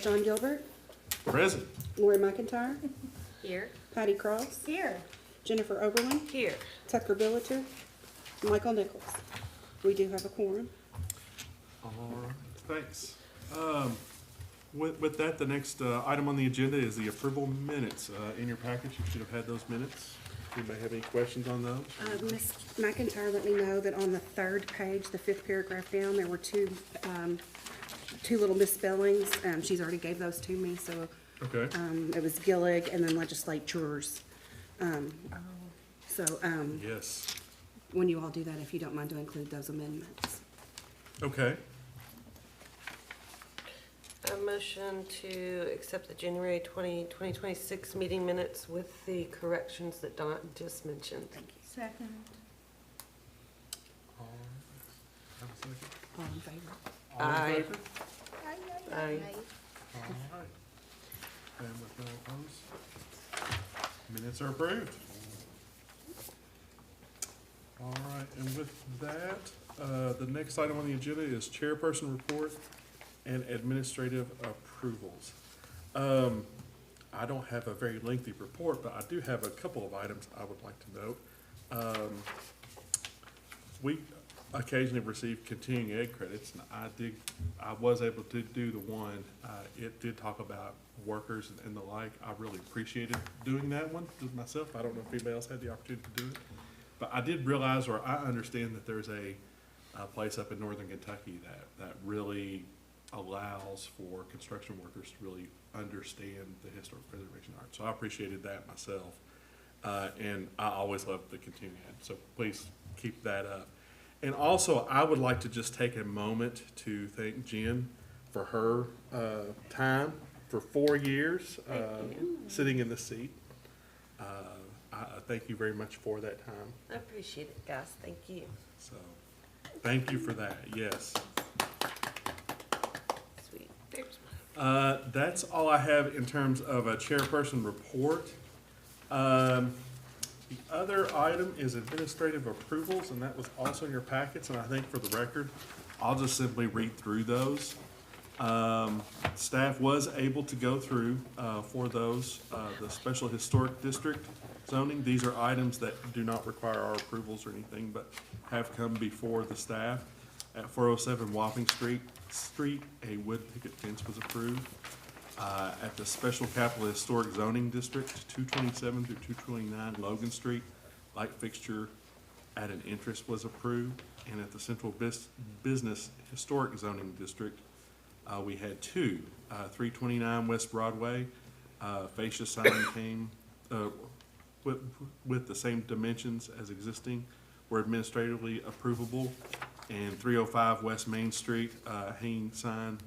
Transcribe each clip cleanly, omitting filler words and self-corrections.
John Gilbert, Present. Lori McIntyre, Here. Patty Cross, Here. Jennifer Oberlin, Here. Tucker Billiter, Michael Nichols. We do have a quorum. All right, thanks. With that, the next item on the agenda is the approval minutes. In your package, you should have had those minutes. Anybody have any questions on those? Ms. McIntyre let me know that on the third page, the fifth paragraph down, there were two little misspellings. She's already gave those to me, so Okay, it was Gillig and then legislatures. So yes, when you all do that, if you don't mind to include those amendments. okay. A motion to accept the January 2026 meeting minutes with the corrections that Don just mentioned. Thank you. Second. All right. Have a second. All in favor? All in Aye. favor? Aye. All right. And with no opposed, minutes are approved. All right, and with that, the next item on the agenda is chairperson report and administrative approvals. I don't have a very lengthy report, but I do have a couple of items I would like to note. We occasionally receive continuing ed credits, and I was able to do the one. It did talk about workers and the like. I really appreciated doing that one myself. I don't know if anybody else had the opportunity to do it. But I did realize, or I understand that there's a place up in northern Kentucky that really allows for construction workers to really understand the historic preservation art. So I appreciated that myself. And I always love the continuing ed. So please keep that up. And also, I would like to just take a moment to thank Jen for her time for 4 years sitting in the seat. I thank you very much for that time. I appreciate it, guys. Thank you. So, thank you for that, yes. Sweet. There's mine. That's all I have in terms of a chairperson report. The other item is administrative approvals, and that was also in your packets, and I think for the record, I'll just simply read through those. Staff was able to go through for those, the special historic district zoning. These are items that do not require our approvals or anything, but have come before the staff. At 407 Wapping Street, a wood picket fence was approved. At the Special Capital Historic Zoning District, 227 through 229 Logan Street, light fixture at an interest was approved. And at the Central Business Historic Zoning District, we had two, 329 West Broadway, fascia sign came with the same dimensions as existing, were administratively approvable. And 305 West Main Street, hanging sign,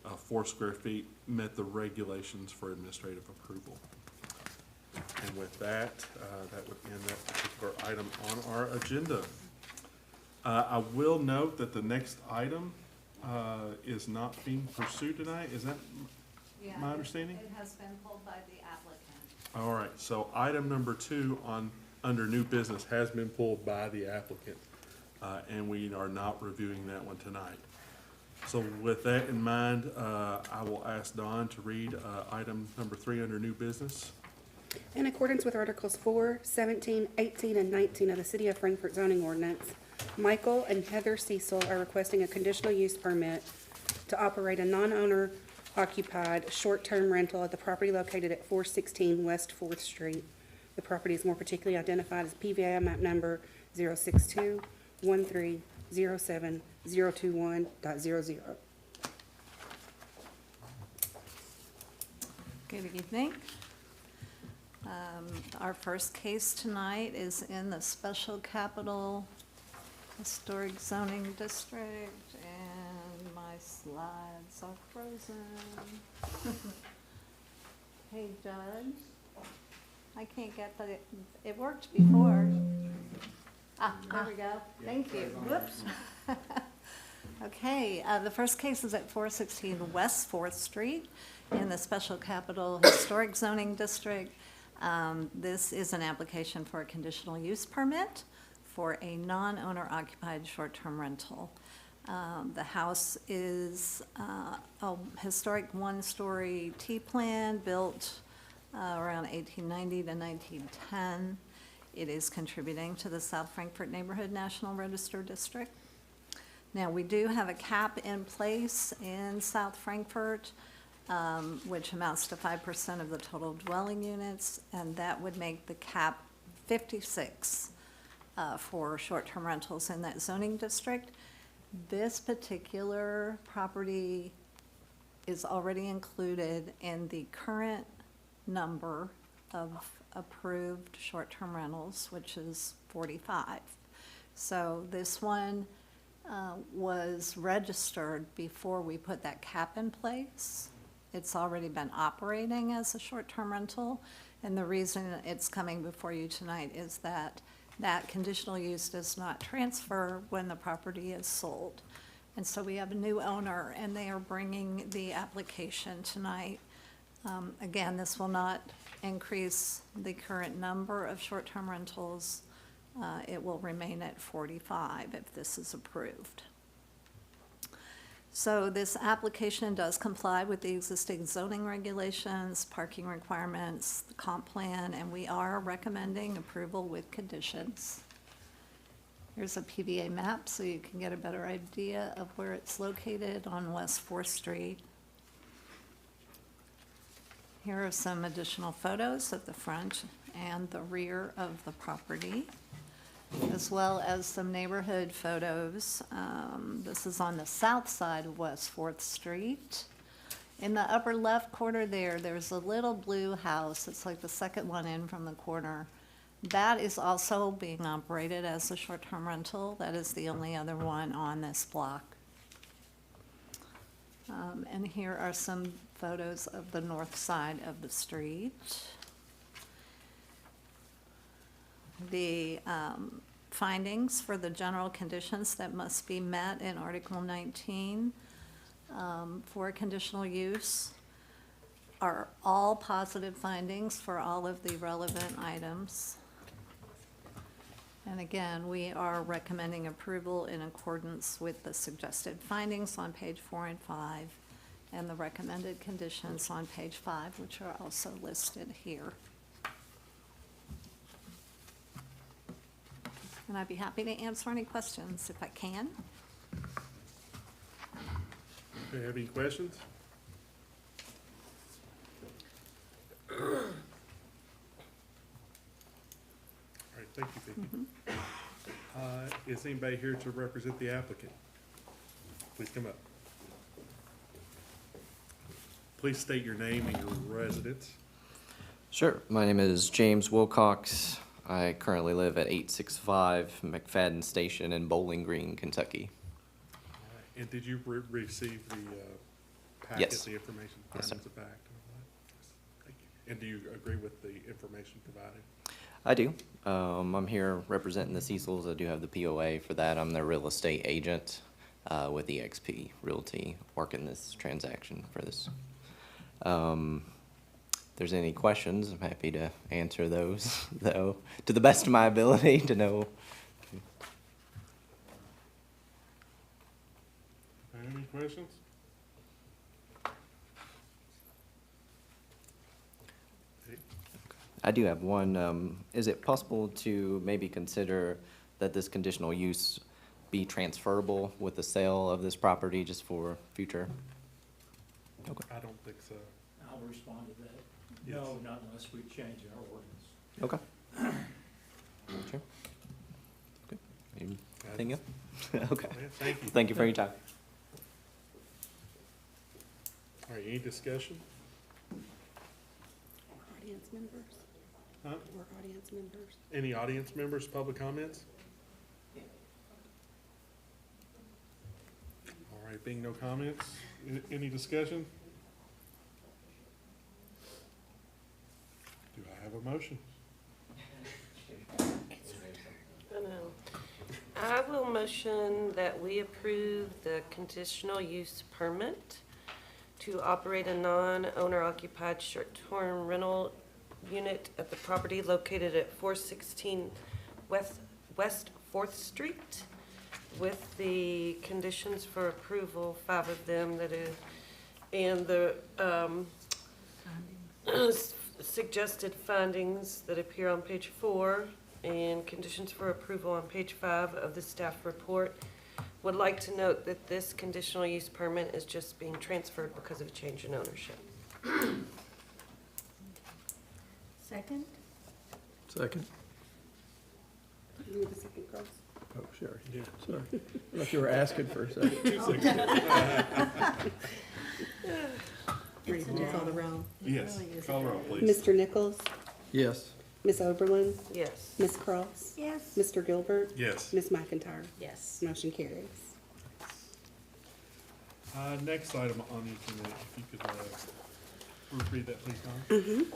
4 square feet, met the regulations for administrative approval. And with that, that would end that particular item on our agenda. I will note that the next item is not being pursued tonight. Is that my understanding? It has been pulled by the applicant. All right, so item number 2 under new business has been pulled by the applicant, and we are not reviewing that one tonight. So with that in mind, I will ask Dawn to read item number 3 under new business. In accordance with Articles 4, 17, 18, and 19 of the City of Frankfort zoning ordinance, Michael and Heather Cecil are requesting a conditional use permit to operate a non-owner occupied short-term rental at the property located at 416 West 4th Street. The property is more particularly identified as PVI map number 062-1307-021.00. Good evening. Our first case tonight is in the Special Capital Historic Zoning District, and my slides are frozen. Hey, Judge, I can't get the, it worked before. There we go. Thank you. Whoops. Okay, the first case is at 416 West 4th Street in the Special Capital Historic Zoning District. This is an application for a conditional use permit for a non-owner occupied short-term rental. The house is a historic one-story T-plan built around 1890 to 1910. It is contributing to the South Frankfort Neighborhood National Register District. Now, we do have a cap in place in South Frankfort, which amounts to 5% of the total dwelling units, and that would make the cap 56 for short-term rentals in that zoning district. This particular property is already included in the current number of approved short-term rentals, which is 45. So this one was registered before we put that cap in place. It's already been operating as a short-term rental, and the reason it's coming before you tonight is that that conditional use does not transfer when the property is sold. And so we have a new owner, and they are bringing the application tonight. Again, this will not increase the current number of short-term rentals. It will remain at 45 if this is approved. So this application does comply with the existing zoning regulations, parking requirements, the comp plan, and we are recommending approval with conditions. Here's a PVA map so you can get a better idea of where it's located on West 4th Street. Here are some additional photos of the front and the rear of the property, as well as some neighborhood photos. This is on the south side of West 4th Street. In the upper left corner there's a little blue house. It's like the second one in from the corner. That is also being operated as a short-term rental. That is the only other one on this block. And here are some photos of the north side of the street. The findings for the general conditions that must be met in Article 19 for conditional use are all positive findings for all of the relevant items. And again, we are recommending approval in accordance with the suggested findings on page 4 and 5, and the recommended conditions on page 5, which are also listed here. And I'd be happy to answer any questions if I can. Do you have any questions? All right, thank you, Vicki. Is anybody here to represent the applicant? Please come up. Please state your name and your residence. Sure. My name is James Wilcox. I currently live at 865 McFadden Station in Bowling Green, Kentucky. All right, and did you receive the packet, Yes. the information, Yes, sir. findings of fact? and all that? Thank you. And do you agree with the information provided? I do. I'm here representing the Cecils. I do have the POA for that. I'm their real estate agent with eXp Realty, working this transaction for this. If there's any questions, I'm happy to answer those, though, to the best of my ability to know. Any questions? I do have one. Is it possible to maybe consider that this conditional use be transferable with the sale of this property just for future? Okay. I don't think so. I'll respond to that. Yes. No, not unless we change our ordinance. Okay. Sure. Okay. Anything else? Okay. Yeah, thank you. Thank you for your time. All right, any discussion? Audience members? Huh? Or audience members? Any audience members, public comments? All right, being no comments, any discussion? Do I have a motion? I will motion that we approve the conditional use permit to operate a non-owner occupied short-term rental unit at the property located at 416 West 4th Street, with the conditions for approval, 5 of them that is, and the suggested findings that appear on page 4, and conditions for approval on page 5 of the staff report. Would like to note that this conditional use permit is just being transferred because of a change in ownership. Second? Second. You need a second, girls? Oh, sure. Yeah. Sorry. I thought you were asking for a second. Ready to call the roll? Yes, call roll, please. Mr. Nichols? Yes. Ms. Oberlin? Yes. Ms. Cross? Yes. Mr. Gilbert? Yes. Ms. McIntyre? Yes. Motion carries. Next item on the agenda, if you could, proofread that, please, Don.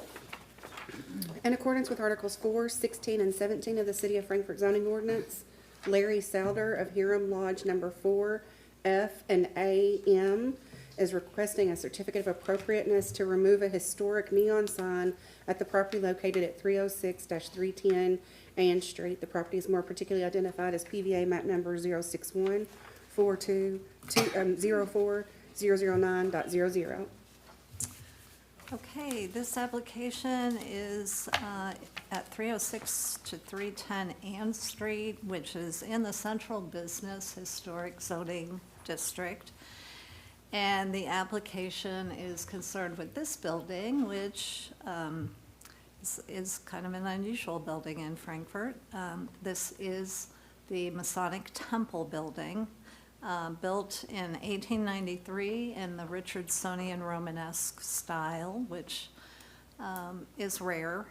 In accordance with Articles 4, 16, and 17 of the City of Frankfurt zoning ordinance, Larry Souder of Hiram Lodge Number 4, F and AM is requesting a certificate of appropriateness to remove a historic neon sign at the property located at 306-310 Ann Street. The property is more particularly identified as PVA map number 061-4204009.00. Okay, this application is at 306 to 310 Ann Street, which is in the Central Business Historic Zoning District. And the application is concerned with this building, which is kind of an unusual building in Frankfurt. This is the Masonic Temple building, built in 1893 in the Richardsonian Romanesque style, which is rare,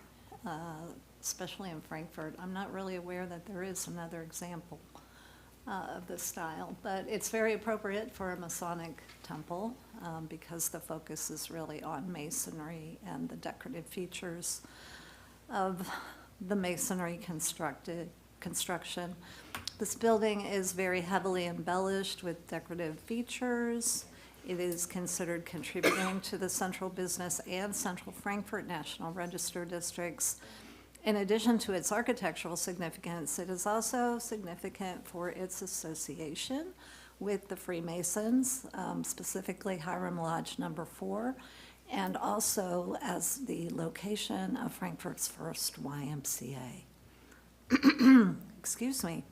especially in Frankfurt. I'm not really aware that there is another example of this style, but it's very appropriate for a Masonic temple because the focus is really on masonry and the decorative features of the masonry construction. This building is very heavily embellished with decorative features. It is considered contributing to the Central Business and Central Frankfurt National Register districts. In addition to its architectural significance, it is also significant for its association with the Freemasons, specifically Hiram Lodge Number 4, and also as the location of Frankfurt's first YMCA. Excuse me.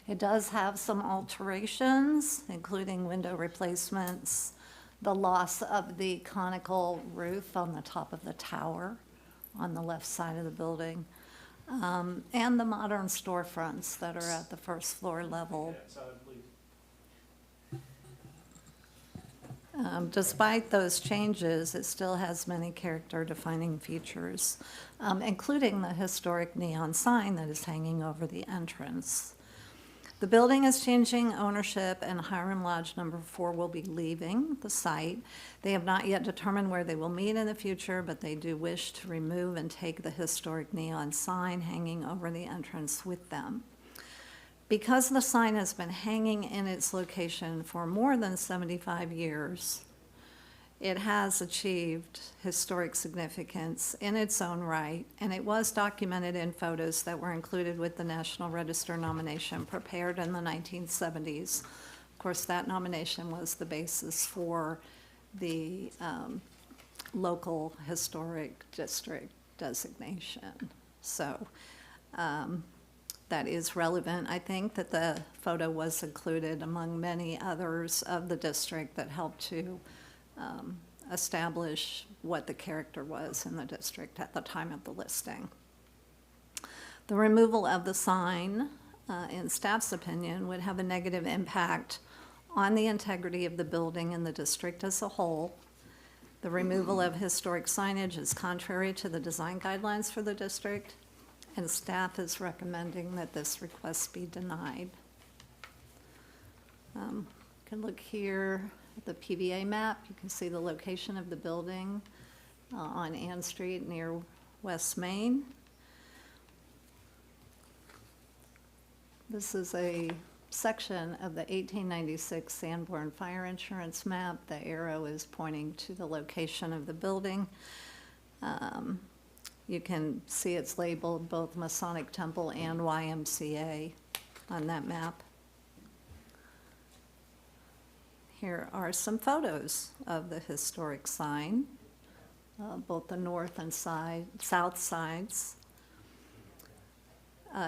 It does have some alterations, including window replacements, the loss of the conical roof on the top of the tower on the left side of the building, and the modern storefronts that are at the first floor level. Despite those changes, it still has many character-defining features, including the historic neon sign that is hanging over the entrance. The building is changing ownership, and Hiram Lodge Number 4 will be leaving the site. They have not yet determined where they will meet in the future, but they do wish to remove and take the historic neon sign hanging over the entrance with them. Because the sign has been hanging in its location for more than 75 years, it has achieved historic significance in its own right, and it was documented in photos that were included with the National Register nomination prepared in the 1970s. Of course, that nomination was the basis for the local historic district designation. So that is relevant. I think that the photo was included among many others of the district that helped to establish what the character was in the district at the time of the listing. The removal of the sign, in staff's opinion, would have a negative impact on the integrity of the building and the district as a whole. The removal of historic signage is contrary to the design guidelines for the district, and staff is recommending that this request be denied. You can look here at the PVA map. You can see the location of the building on Ann Street near West Main. This is a section of the 1896 Sanborn Fire Insurance map. The arrow is pointing to the location of the building. You can see it's labeled both Masonic Temple and YMCA on that map. Here are some photos of the historic sign, both the north and south sides.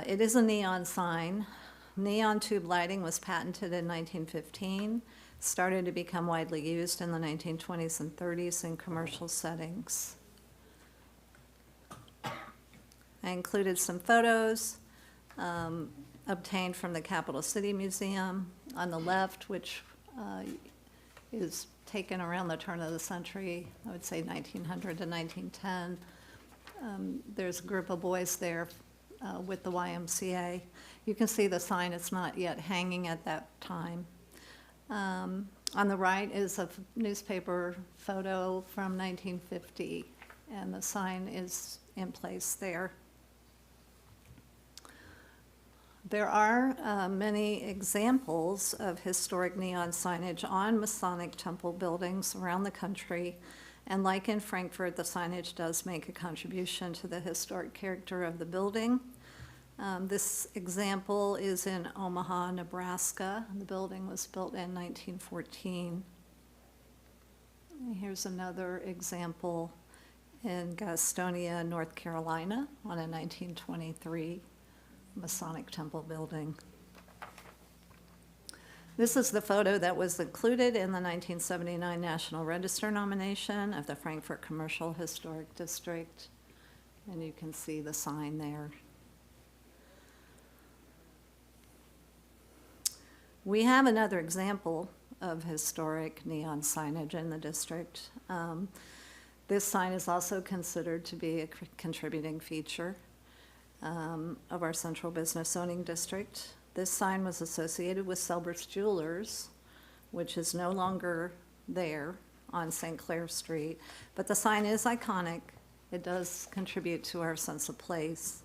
It is a neon sign. Neon tube lighting was patented in 1915, started to become widely used in the 1920s and 30s in commercial settings. I included some photos obtained from the Capital City Museum on the left, which is taken around the turn of the century, I would say 1900 to 1910. There's a group of boys there with the YMCA. You can see the sign, it's not yet hanging at that time. On the right is a newspaper photo from 1950, and the sign is in place there. There are many examples of historic neon signage on Masonic temple buildings around the country, and like in Frankfurt, the signage does make a contribution to the historic character of the building. This example is in Omaha, Nebraska. The building was built in 1914. And here's another example in Gastonia, North Carolina, on a 1923 Masonic temple building. This is the photo that was included in the 1979 National Register nomination of the Frankfurt Commercial Historic District, and you can see the sign there. We have another example of historic neon signage in the district. This sign is also considered to be a contributing feature of our central business zoning district. This sign was associated with Selbert's Jewelers, which is no longer there on St. Clair Street, but the sign is iconic. It does contribute to our sense of place.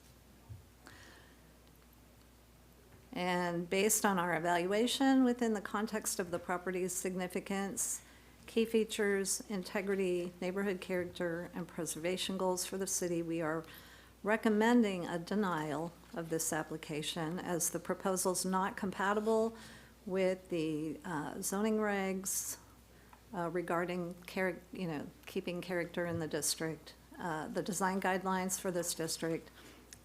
And based on our evaluation within the context of the property's significance, key features, integrity, neighborhood character, and preservation goals for the city, we are recommending a denial of this application as the proposal's not compatible with the zoning regs regarding keeping character in the district, the design guidelines for this district,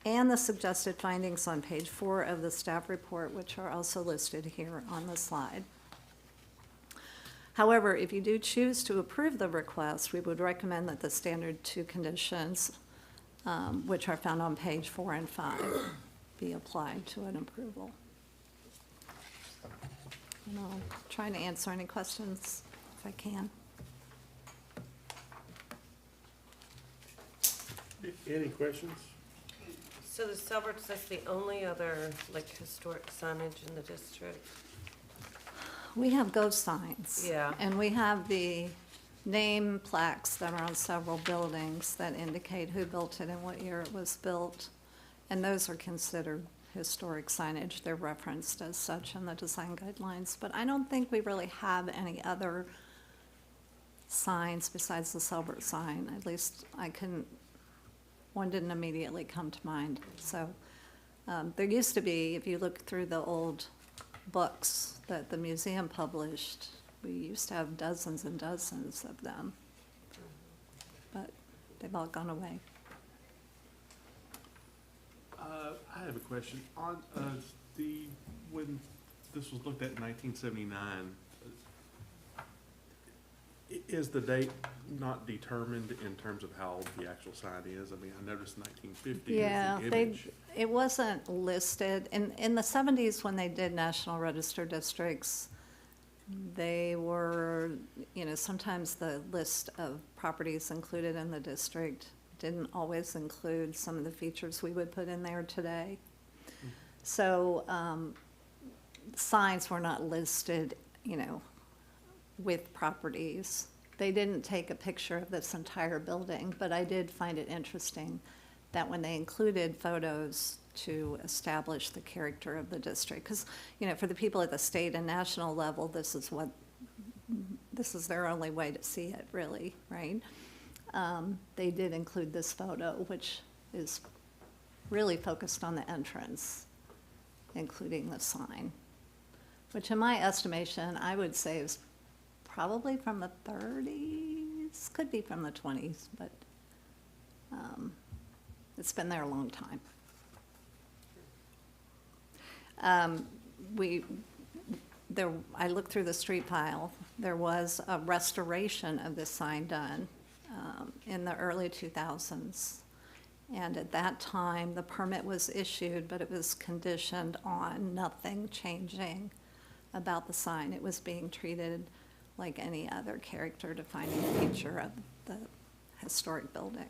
and the suggested findings on page 4 of the staff report, which are also listed here on the slide. However, if you do choose to approve the request, we would recommend that the standard 2 conditions, which are found on page 4 and 5, be applied to an approval. And I'll try to answer any questions if I can. Any questions? So the Selberts, that's the only other, like, historic signage in the district? We have ghost signs. Yeah. And we have the name plaques that are on several buildings that indicate who built it and what year it was built. And those are considered historic signage. They're referenced as such in the design guidelines. But I don't think we really have any other signs besides the Selbert sign. At least one didn't immediately come to mind. So there used to be, if you look through the old books that the museum published, we used to have dozens and dozens of them, but they've all gone away. I have a question. On when this was looked at in 1979, is the date not determined in terms of how old the actual sign is? I mean, I noticed 1950 Yeah, is the image. it wasn't listed. In the 70s, when they did National Register districts, they were, sometimes the list of properties included in the district didn't always include some of the features we would put in there today. So signs were not listed, with properties. They didn't take a picture of this entire building, but I did find it interesting that when they included photos to establish the character of the district, because, for the people at the state and national level, this is their only way to see it, really, right? They did include this photo, which is really focused on the entrance, including the sign, which in my estimation, I would say is probably from the 30s, could be from the 20s, but it's been there a long time. I looked through the street file. There was a restoration of this sign done in the early 2000s. And at that time, the permit was issued, but it was conditioned on nothing changing about the sign. It was being treated like any other character-defining feature of the historic building.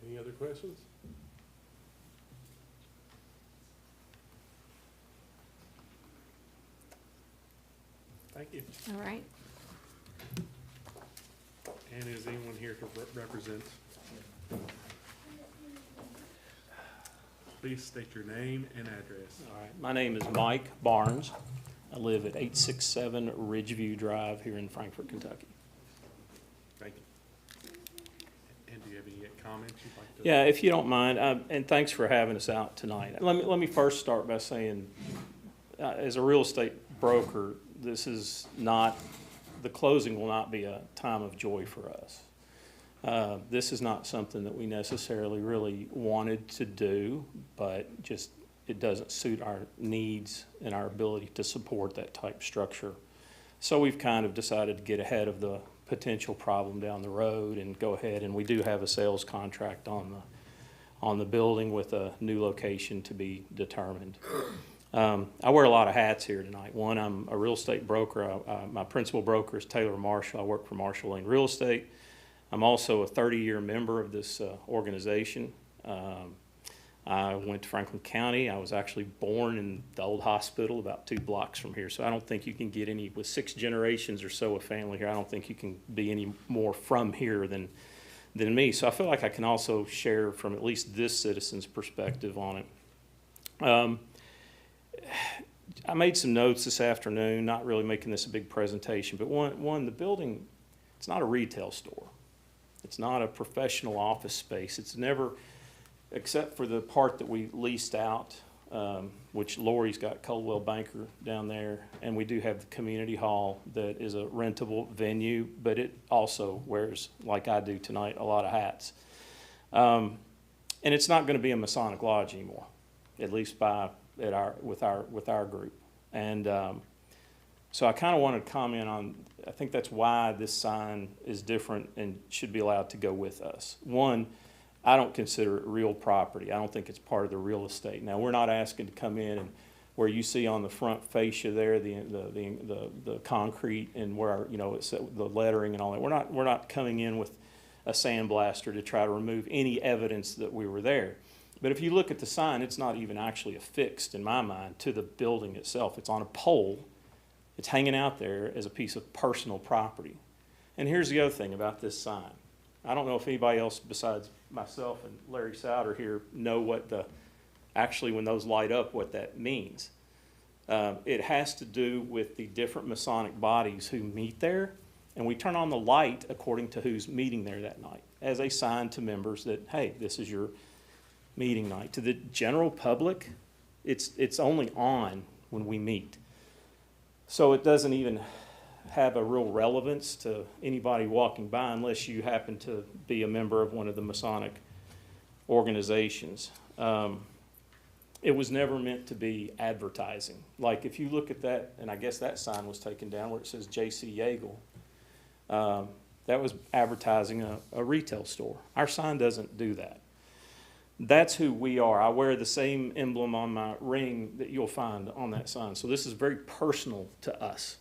Any other questions? Thank you. All right. And is anyone here to represent? Please state your name and address. All right, my name is Mike Barnes. I live at 867 Ridgeview Drive here in Frankfort, Kentucky. Thank you. And do you have any comments you'd like to? Yeah, if you don't mind, and thanks for having us out tonight. Let me first start by saying, as a real estate broker, this is not, the closing will not be a time of joy for us. This is not something that we necessarily really wanted to do, but just it doesn't suit our needs and our ability to support that type structure. So we've kind of decided to get ahead of the potential problem down the road and go ahead, and we do have a sales contract on the building with a new location to be determined. I wear a lot of hats here tonight. One, I'm a real estate broker. My principal broker is Taylor Marshall. I work for Marshall Lane Real Estate. I'm also a 30-year member of this organization. I went to Franklin County. I was actually born in the old hospital about 2 blocks from here. So I don't think you can get any, with 6 generations or so of family here, I don't think you can be any more from here than me. So I feel like I can also share from at least this citizen's perspective on it. I made some notes this afternoon, not really making this a big presentation, but one, the building, it's not a retail store. It's not a professional office space. It's never, except for the part that we leased out, which Lori's got Coldwell Banker down there, and we do have the community hall that is a rentable venue, but it also wears, like I do tonight, a lot of hats. And it's not going to be a Masonic Lodge anymore, at least with our group. And so I kind of wanted to comment on, I think that's why this sign is different and should be allowed to go with us. One, I don't consider it real property. I don't think it's part of the real estate. Now, we're not asking to come in and where you see on the front fascia there, the concrete and where, it's the lettering and all that. We're not coming in with a sandblaster to try to remove any evidence that we were there. But if you look at the sign, it's not even actually affixed, in my mind, to the building itself. It's on a pole. It's hanging out there as a piece of personal property. And here's the other thing about this sign. I don't know if anybody else besides myself and Larry Souder here know what actually when those light up, what that means. It has to do with the different Masonic bodies who meet there, and we turn on the light according to who's meeting there that night as a sign to members that, hey, this is your meeting night. To the general public, it's only on when we meet. So it doesn't even have a real relevance to anybody walking by unless you happen to be a member of one of the Masonic organizations. It was never meant to be advertising. Like if you look at that, and I guess that sign was taken down where it says J.C. Yeagle, that was advertising a retail store. Our sign doesn't do that. That's who we are. I wear the same emblem on my ring that you'll find on that sign. So this is very personal to us.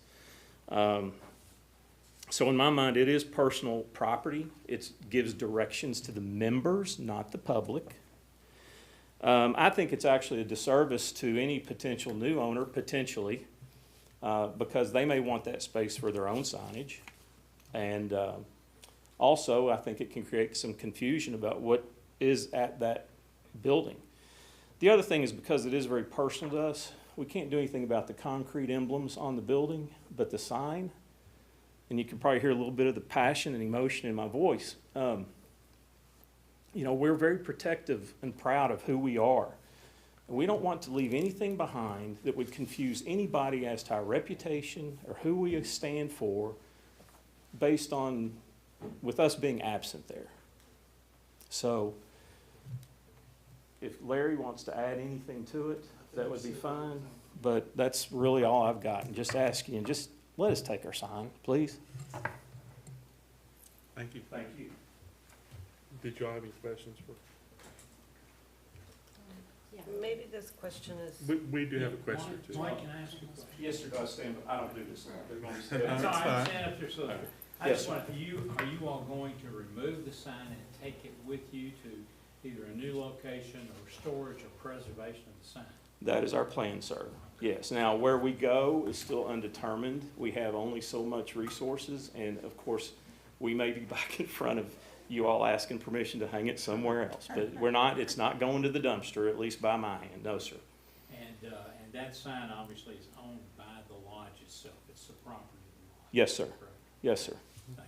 So in my mind, it is personal property. It gives directions to the members, not the public. I think it's actually a disservice to any potential new owner, potentially, because they may want that space for their own signage. And also, I think it can create some confusion about what is at that building. The other thing is because it is very personal to us, we can't do anything about the concrete emblems on the building, but the sign, and you can probably hear a little bit of the passion and emotion in my voice. you know, we're very protective and proud of who we are. And we don't want to leave anything behind that would confuse anybody as to our reputation or who we stand for based on, with us being absent there. So if Larry wants to add anything to it, that would be fine. But that's really all I've got. And just ask you, and just let us take our sign, please. Thank you. Thank you. Did y'all have any questions for? Maybe this question is, We do have a question or two. Mike, can I ask you a question? Yes, sir, I stand, I don't do this. They're going to That's stay. That's all fine. right, I understand if there's a, I Yes, just sir. want, are you all going to remove the sign and take it with you to either a new location or storage or preservation of the sign? That is our plan, sir. Yes. Now, where we go is still undetermined. We have only so much resources, and of course, we may be back in front of you all asking permission to hang it somewhere else. But we're not, it's not going to the dumpster, at least by my hand. No, sir. And that sign obviously is owned by the lodge itself, it's the property of the lodge. Yes, sir. Correct. Yes, sir. Thank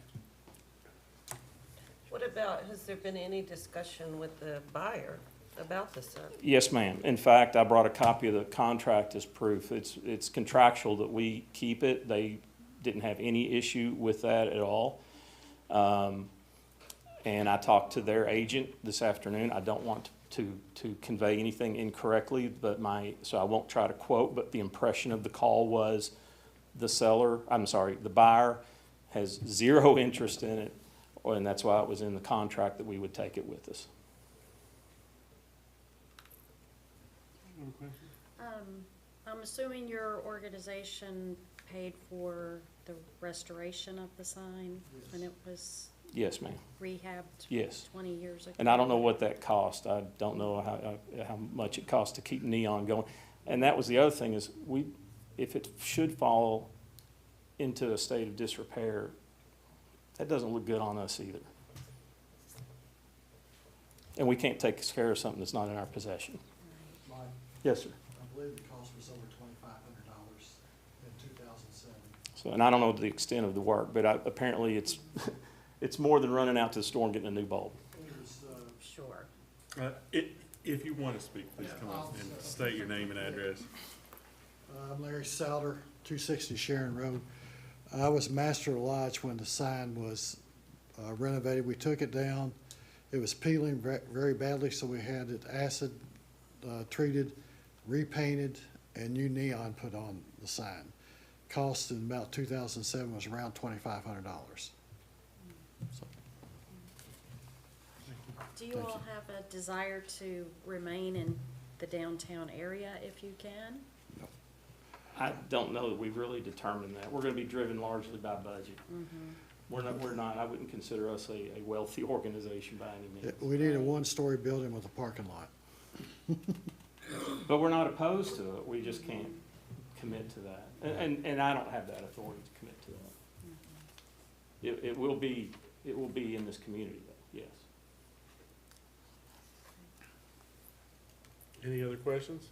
you. what about, has there been any discussion with the buyer about the sign? Yes, ma'am. In fact, I brought a copy of the contract as proof. It's contractual that we keep it. They didn't have any issue with that at all. And I talked to their agent this afternoon. I don't want to convey anything incorrectly, but so I won't try to quote, but the impression of the call was the buyer has zero interest in it, and that's why it was in the contract that we would take it with us. I'm assuming your organization paid for the restoration of the sign when it was Yes, ma'am. rehabbed Yes. 20 years ago? And I don't know what that cost. I don't know how much it costs to keep Neon going. And that was the other thing is if it should fall into a state of disrepair, that doesn't look good on us either. And we can't take care of something that's not in our possession. Mike, Yes, sir. I believe the cost was over $2,500 in 2007. So, and I don't know the extent of the work, but apparently it's more than running out to the store and getting a new bulb. It was, Sure. If you want to speak, please come up and state your name and address. I'm Larry Souter, 260 Sharon Road. I was master of the lodge when the sign was renovated. We took it down. It was peeling very badly, so we had it acid treated, repainted, and new neon put on the sign. Cost in about 2007 was around $2,500. So, Do you Thank all have a desire to remain in the downtown area if you can? I don't know that we've really determined that. We're gonna be driven largely by budget. We're not, I wouldn't consider us a wealthy organization by any means. we need a one-story building with a parking lot. But we're not opposed to it, we just can't commit to that. And I don't have that authority to commit to that. It will be in this community though, yes. Any other questions?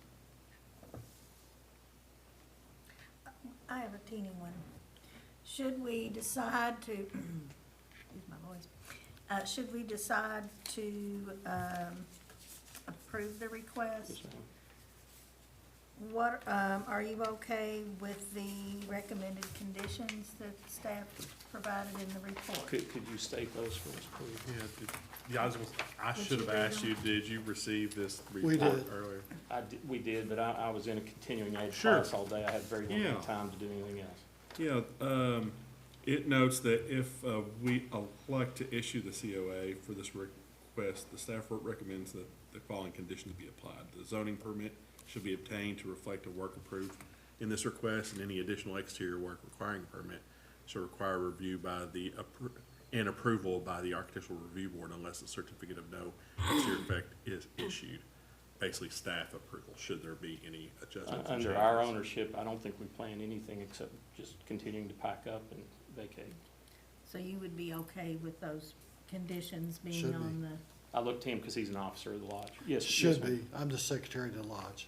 I have a teeny one. Should we decide to, excuse my voice, should we decide to approve the request? Yes, ma'am. What, are you okay with the recommended conditions that staff provided in the report? Could you state those for us, please? Yeah, I should have asked you, did you receive this We report did. earlier? We did, but I was in a continuing ed Sure. class all day. I had very Yeah. little time to do anything else. Yeah, it notes that if we elect to issue the COA for this request, the staff recommends that the following conditions be applied. The zoning permit should be obtained to reflect a work approved in this request, and any additional exterior work requiring a permit shall require review by and approval by the Architectural Review Board unless a certificate of no exterior effect is issued. Basically, staff approval, should there be any adjustments. or Under our changes. ownership, I don't think we plan anything except just continuing to pack up and vacate. So you would be okay with those conditions being Should be. on the, I looked to him because he's an officer of the lodge. Yes. yes, Should ma'am. be. I'm the secretary of the lodge.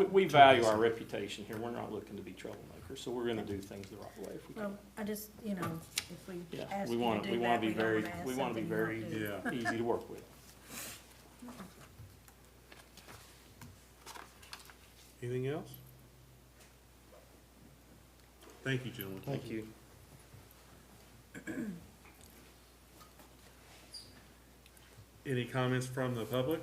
We value our reputation here. We're not looking to be troublemakers, so we're gonna do things the right way if we can. Well, I just, if we Yeah, ask we you wanna, to we do wanna that, be we don't very, wanna ask we wanna be something you very don't do. Yeah. easy to work with. Anything else? Thank you, gentlemen. Thank you. Any comments from the public?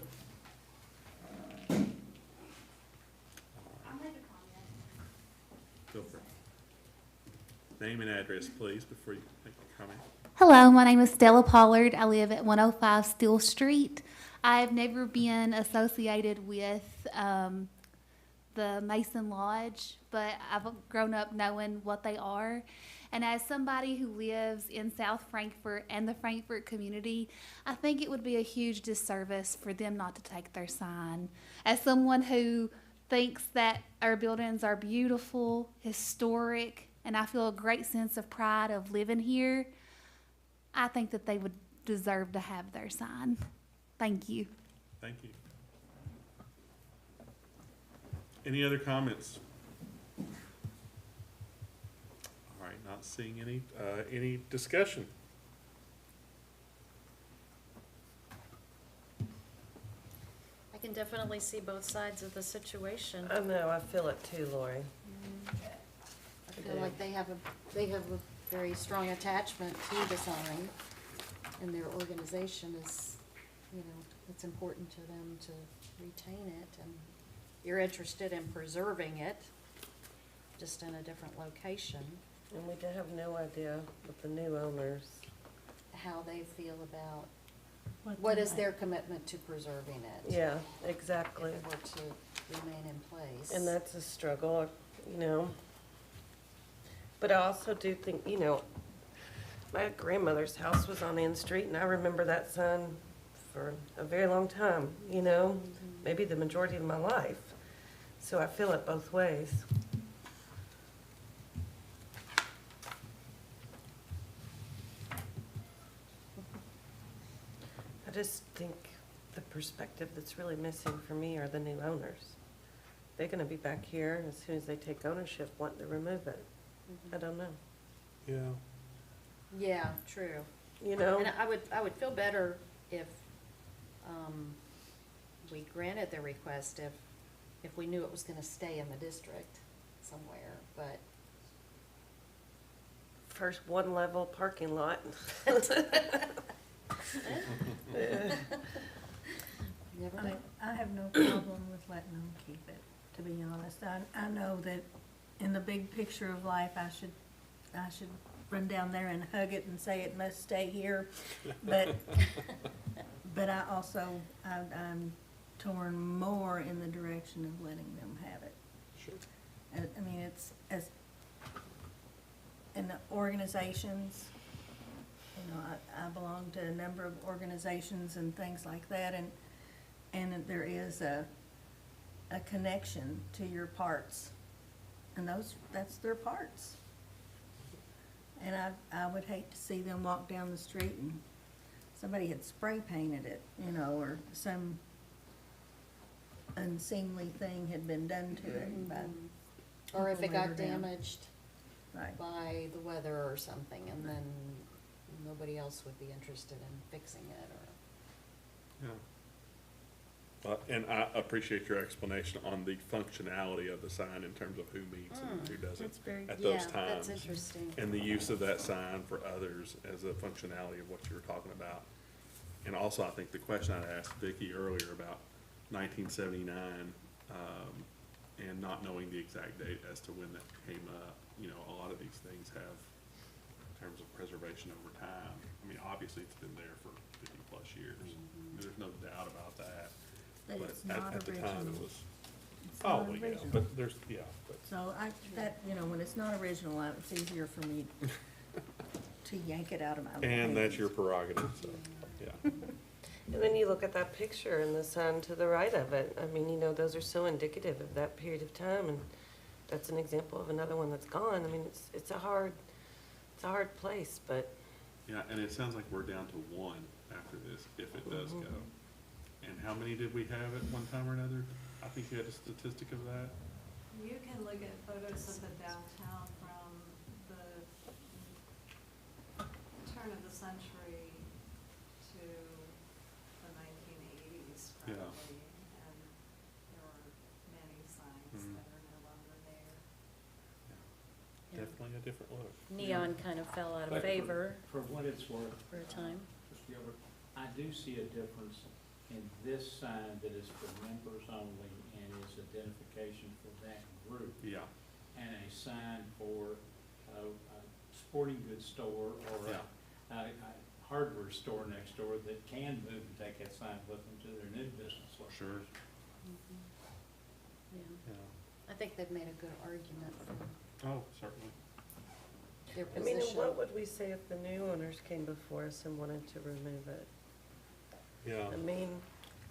Go for it. Name and address, please, before you make a comment. Hello, my name is Stella Pollard. I live at 105 Steel Street. I've never been associated with the Mason Lodge, but I've grown up knowing what they are. And as somebody who lives in South Frankfort and the Frankfort community, I think it would be a huge disservice for them not to take their sign. As someone who thinks that our buildings are beautiful, historic, and I feel a great sense of pride of living here, I think that they would deserve to have their sign. Thank you. Thank you. Any other comments? All right, not seeing any discussion. I can definitely see both sides of the situation. I know, I feel it too, Lori. I feel like they have a very strong attachment to the sign, and their organization is, it's important to them to retain it, and you're interested in preserving it, just in a different location. And we have no idea what the new owners, How they feel about, what is their commitment to preserving it? yeah, exactly. If it were to remain in place. And that's a struggle, But I also do think, my grandmother's house was on N Street, and I remember that sign for a very long time, maybe the majority of my life. So I feel it both ways. I just think the perspective that's really missing for me are the new owners. They're gonna be back here, and as soon as they take ownership, wanting to remove it. I don't know, Yeah. Yeah, true. you know? And I would feel better if, we granted their request if we knew it was gonna stay in the district somewhere, but. First one-level parking lot. Never know. I have no problem with letting them keep it, to be honest. I know that in the big picture of life, I should run down there and hug it and say it must stay here. But I also, I'm torn more in the direction of letting them have it. Sure. I mean, it's as, in the organizations, I belong to a number of organizations and things like that, and there is a connection to your parts, and that's their parts. And I would hate to see them walk down the street and somebody had spray painted it, or some unseemly thing had been done to it by Or if it people got later down. damaged Right. by the weather or something, and then nobody else would be interested in fixing it, or. Yeah. And I appreciate your explanation on the functionality of the sign in terms of who meets and who doesn't That's very, at those Yeah, that's times. interesting. And the use of that sign for others as a functionality of what you were talking about. And also, I think the question I asked Vicki earlier about 1979, and not knowing the exact date as to when that came up, a lot of these things have, in terms of preservation over time. I mean, obviously, it's been there for 50-plus years. There's no doubt about that. but But it's not at the time, original. it was, It's oh, not well, yeah, original. but there's, but, So when it's not original, it's easier for me to yank it out of my hands. and that's your prerogative, so, yeah. And then you look at that picture and the sign to the right of it. I mean, those are so indicative of that period of time, and that's an example of another one that's gone. I mean, it's a hard place, but Yeah, and it sounds like we're down to one after this, if it does go. And how many did we have at one time or another? I think you had a statistic of that. You can look at photos of the downtown from the turn of the century to the 1980s Yeah. probably. And there were many signs Mhm. that are no longer there. Yeah. Definitely a different look. Neon kind of fell out of But favor For what it's worth, for a time. Mr. Gilbert, I do see a difference in this sign that is for members only and is identification for that group, Yeah, and a sign for a sporting goods store or a hardware store next door that can move and take that sign with them to their new business location. sure, Yeah. yeah. I think they've made a good argument for Oh, certainly. their I mean, and position. what would we say if the new owners came before us and wanted to remove it? Yeah, I mean,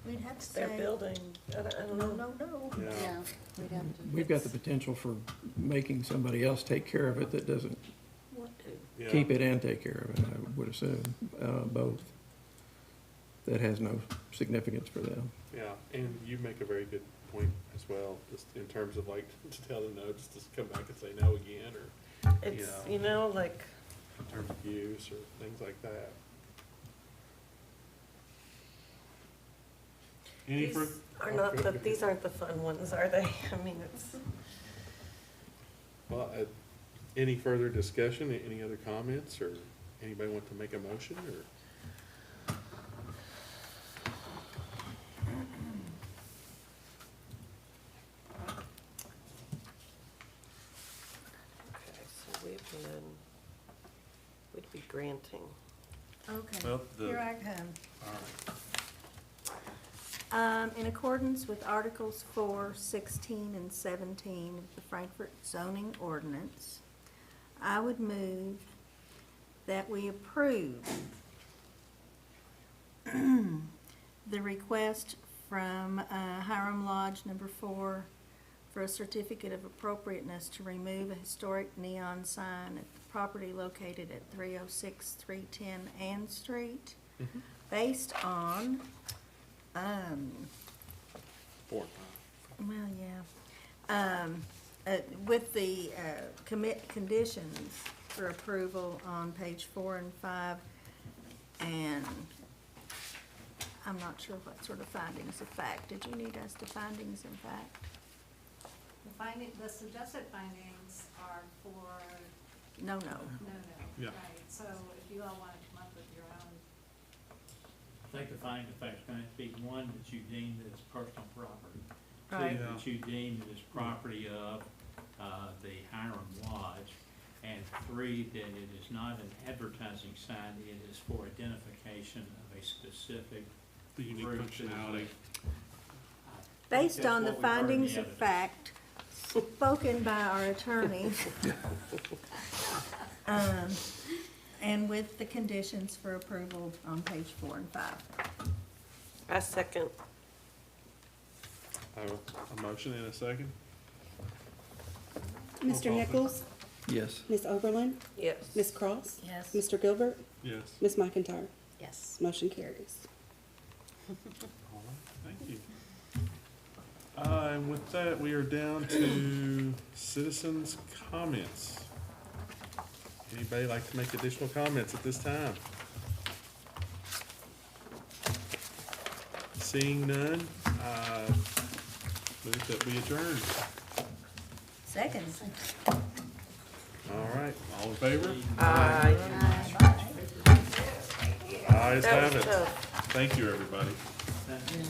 We'd have to it's their say, building. I don't no, know. no, no. yeah. Yeah, we'd have to. We've got the potential for making somebody else take care of it that doesn't Yeah. keep it and take care of it, I would assume, both. That has no significance for them. Yeah, and you make a very good point as well, just in terms of like, to tell them no, just to come back and say no again, or It's, Yeah. you know, like, in terms of use, or things like that. Any these further? are not, these aren't the fun ones, are they? I mean, it's, Well, any further discussion, any other comments, or anybody want to make a motion, or? okay, so we'd be granting. Okay, Well, here I come. All right. In accordance with Articles 4, 16, and 17 of the Frankfurt zoning ordinance, I would move that we approve the request from Hiram Lodge Number 4 for a certificate of appropriateness to remove a historic neon sign at the property located at 306, 310 Ann Street, based on, Four. well, yeah, with the conditions for approval on page 4 and 5, and I'm not sure what sort of findings of fact. Did you need us to findings of fact? The suggested findings are for, No. no, Yeah. right, so if you all want to come up with your own. I think the finding of fact is going to be one, that you deem that it's personal property. Right. Two, that you deem that it's property of the Hiram Lodge. And three, that it is not an advertising sign, it is for identification of a specific The unique group that is functionality. Based That's on the what we've heard in the findings of evidence. fact spoken by our attorney, and with the conditions for approval on page 4 and 5. I second. I have a motion and a second. Mr. call, Nichols? Yes. Ms. Oberlin? Yes. Ms. Cross? Yes. Mr. Gilbert? Yes. Ms. McIntyre? Yes. Motion carries. All right, thank you. And with that, we are down to citizens' comments. Anybody like to make additional comments at this time? Seeing none, move that we adjourn. Second. All right, all in favor? Aye. Ayes That have was it. tough. Thank you, everybody. Thank you.